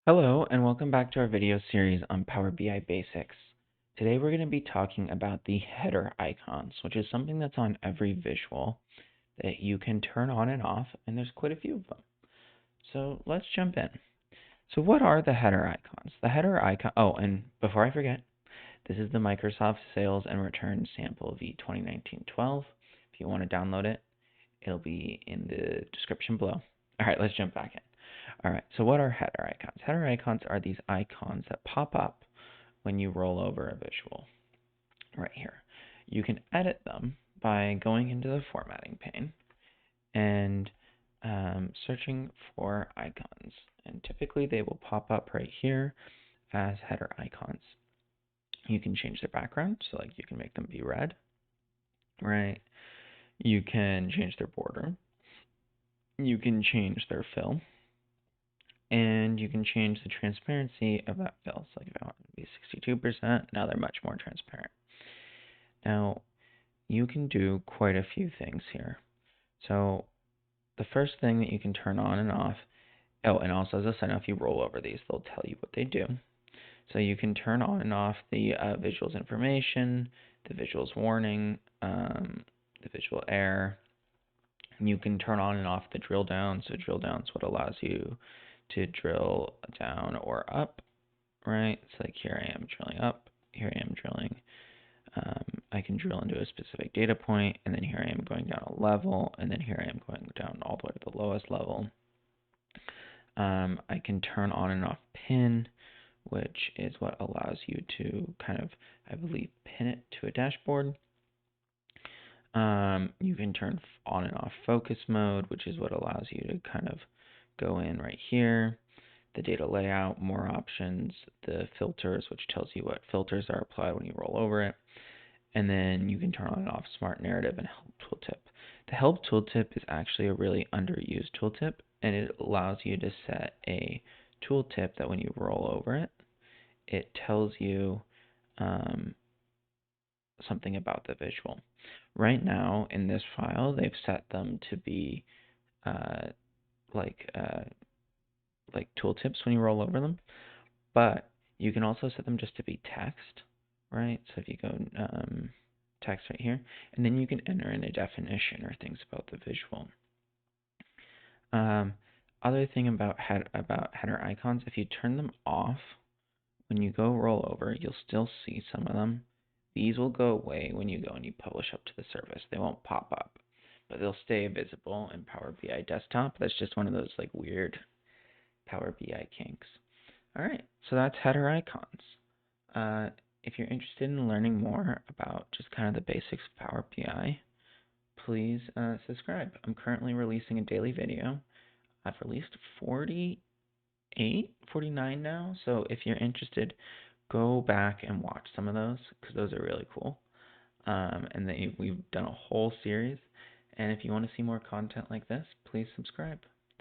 Hello, and welcome back to our video series on Power BI Basics. Today we're going to be talking about the header icons, which is something that's on every visual that you can turn on and off, and there's quite a few of them. So let's jump in. So what are the header icons? The header icon, oh, and before I forget, this is the Microsoft Sales and Return Sample v 2019-12. If you want to download it, it'll be in the description below. All right, let's jump back in. All right, so what are header icons? Header icons are these icons that pop up when you roll over a visual right here. You can edit them by going into the formatting pane and searching for icons. And typically they will pop up right here as header icons. You can change their background, so like you can make them be red, right? You can change their border. You can change their fill. And you can change the transparency of that fill. So like if I want it to be 62%, now they're much more transparent. Now, you can do quite a few things here. So the first thing that you can turn on and off, oh, and also as a side note, if you roll over these, they'll tell you what they do. So you can turn on and off the visuals information, the visuals warning, the visual error. You can turn on and off the drill down. So drill down is what allows you to drill down or up, right? It's like here I am drilling up, here I am drilling. I can drill into a specific data point, and then here I am going down a level, and then here I am going down all the way to the lowest level. I can turn on and off pin, which is what allows you to kind of, I believe, pin it to a dashboard. You can turn on and off focus mode, which is what allows you to kind of go in right here. The data layout, more options, the filters, which tells you what filters are applied when you roll over it. And then you can turn on and off smart narrative and help tooltip. The help tooltip is actually a really underused tooltip, and it allows you to set a tooltip that when you roll over it, it tells you something about the visual. Right now in this file, they've set them to be like tooltips when you roll over them, but you can also set them just to be text, right? So if you go text right here, and then you can enter in a definition or things about the visual. Other thing about header icons, if you turn them off, when you go roll over, you'll still see some of them. These will go away when you go and you publish up to the service. They won't pop up, but they'll stay visible in Power BI Desktop. That's just one of those like weird Power BI kinks. All right, so that's header icons. If you're interested in learning more about just kind of the basics of Power BI, please subscribe. I'm currently releasing a daily video. I've released 48, 49 now, so if you're interested, go back and watch some of those because those are really cool. And we've done a whole series. And if you want to see more content like this, please subscribe.